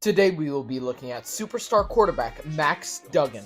Today we will be looking at superstar quarterback Max Duggan.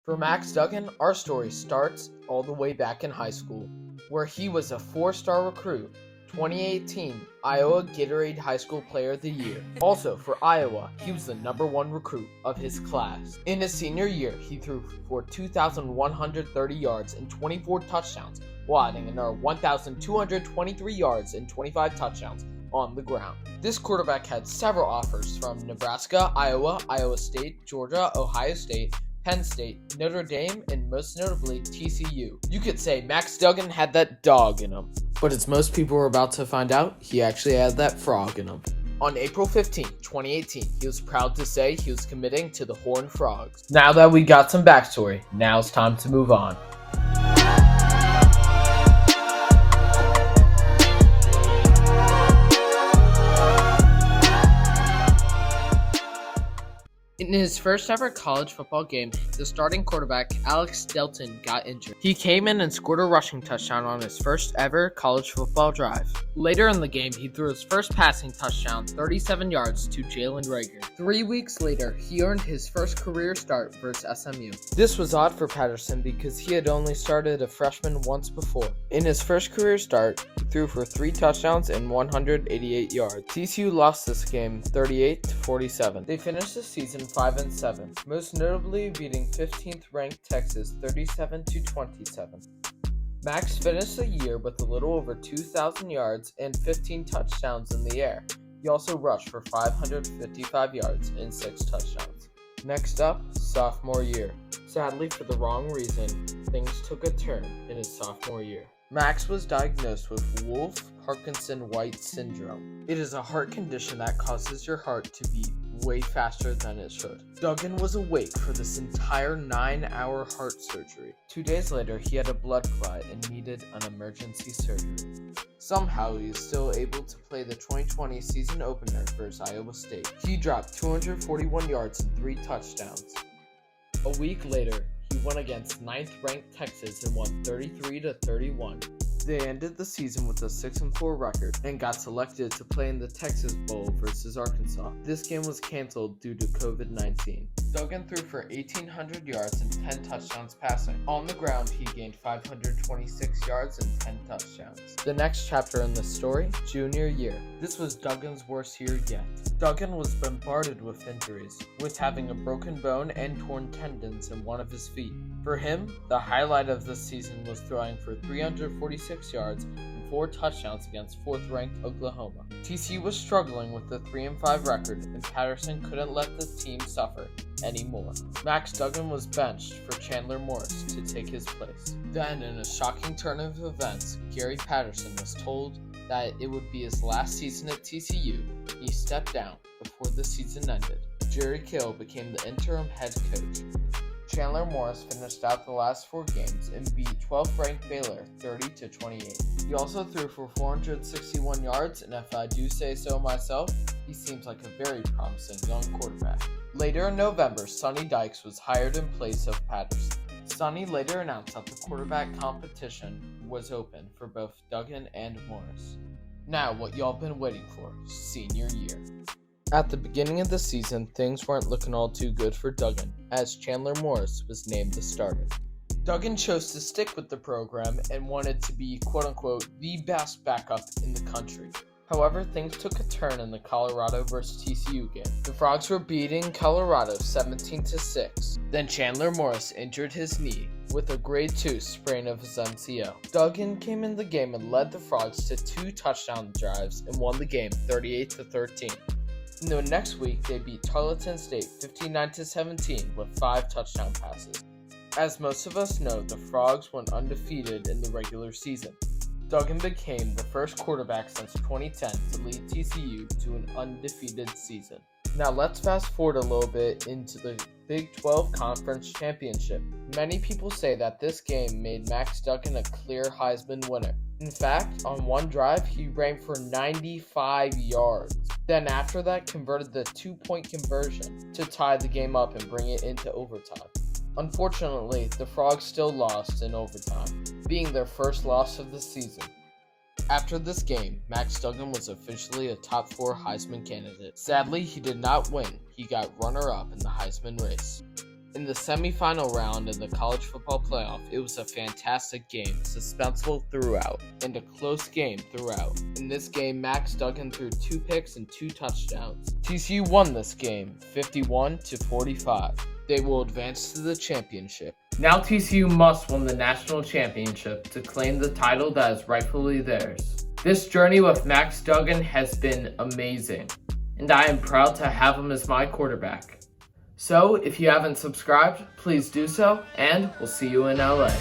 For Max Duggan, our story starts all the way back in high school, where he was a 4-star recruit, 2018 Iowa Gatorade High School Player of the Year. Also, for Iowa, he was the #1 recruit of his class. In his senior year, he threw for 2,130 yards and 24 touchdowns, while adding another 1,223 yards and 25 touchdowns on the ground. This quarterback had several offers from Nebraska, Iowa, Iowa State, Georgia, Ohio State, Penn State, Notre Dame, and most notably TCU. You could say Max Duggan had that dog in him. But as most people were about to find out, he actually had that frog in him. On April 15, 2018, he was proud to say he was committing to the Horned Frogs. Now that we got some backstory, now it's time to move on. In his first ever college football game, the starting quarterback, Alex Delton, got injured. He came in and scored a rushing touchdown on his first ever college football drive. Later in the game, he threw his first passing touchdown, 37 yards, to Jalen Rager. 3 weeks later, he earned his first career start versus SMU. This was odd for Patterson because he had only started a freshman once before. In his first career start, he threw for 3 touchdowns and 188 yards. TCU lost this game 38-47. They finished the season 5-7, most notably beating 15th ranked Texas 37-27. Max finished the year with a little over 2,000 yards and 15 touchdowns in the air. He also rushed for 555 yards and 6 touchdowns. Next up, sophomore year. Sadly, for the wrong reason, things took a turn in his sophomore year. Max was diagnosed with Wolff-Parkinson-White syndrome. It is a heart condition that causes your heart to beat way faster than it should. Duggan was awake for this entire 9-hour heart surgery. 2 days later, he had a blood clot and needed an emergency surgery. Somehow, he is still able to play the 2020 season opener versus Iowa State. He dropped 241 yards and 3 touchdowns. A week later, he won against 9th-ranked Texas and won 33-31. They ended the season with a 6-4 record and got selected to play in the Texas Bowl versus Arkansas. This game was canceled due to COVID-19. Duggan threw for 1,800 yards and 10 touchdowns passing. On the ground, he gained 526 yards and 10 touchdowns. The next chapter in the story, junior year. This was Duggan's worst year yet. Duggan was bombarded with injuries, with having a broken bone and torn tendons in one of his feet. For him, the highlight of this season was throwing for 346 yards and 4 touchdowns against 4th-ranked Oklahoma. TCU was struggling with the 3-5 record, and Patterson couldn't let the team suffer anymore. Max Duggan was benched for Chandler Morris to take his place. Then, in a shocking turn of events, Gary Patterson was told that it would be his last season at TCU. He stepped down before the season ended. Jerry Kill became the interim head coach. Chandler Morris finished out the last 4 games and beat 12th-ranked Baylor 30-28. He also threw for 461 yards, and if I do say so myself, he seems like a very promising young quarterback. Later in November, Sonny Dykes was hired in place of Patterson. Sonny later announced that the quarterback competition was open for both Duggan and Morris. Now, what y'all been waiting for, senior year. At the beginning of the season, things weren't looking all too good for Duggan, as Chandler Morris was named the starter. Duggan chose to stick with the program and wanted to be, quote-unquote, the best backup in the country. However, things took a turn in the Colorado vs. TCU game. The Frogs were beating Colorado 17-6. Then Chandler Morris injured his knee with a grade 2 sprain of his MCL. Duggan came in the game and led the Frogs to 2 touchdown drives and won the game 38-13. The next week, they beat Tarleton State 59-17 with 5 touchdown passes. As most of us know, the Frogs went undefeated in the regular season. Duggan became the first quarterback since 2010 to lead TCU to an undefeated season. Now let's fast forward a little bit into the Big 12 Conference Championship. Many people say that this game made Max Duggan a clear Heisman winner. In fact, on one drive, he ran for 95 yards. Then after that, converted the 2-point conversion to tie the game up and bring it into overtime. Unfortunately, the Frogs still lost in overtime, being their first loss of the season. After this game, Max Duggan was officially a top 4 Heisman candidate. Sadly, he did not win. He got runner-up in the Heisman race. In the semifinal round in the college football playoff, it was a fantastic game, suspenseful throughout, and a close game throughout. In this game, Max Duggan threw 2 picks and 2 touchdowns. TCU won this game, 51-45. They will advance to the championship. Now TCU must win the national championship to claim the title that is rightfully theirs. This journey with Max Duggan has been amazing, and I am proud to have him as my quarterback. So, if you haven't subscribed, please do so, and we'll see you in LA.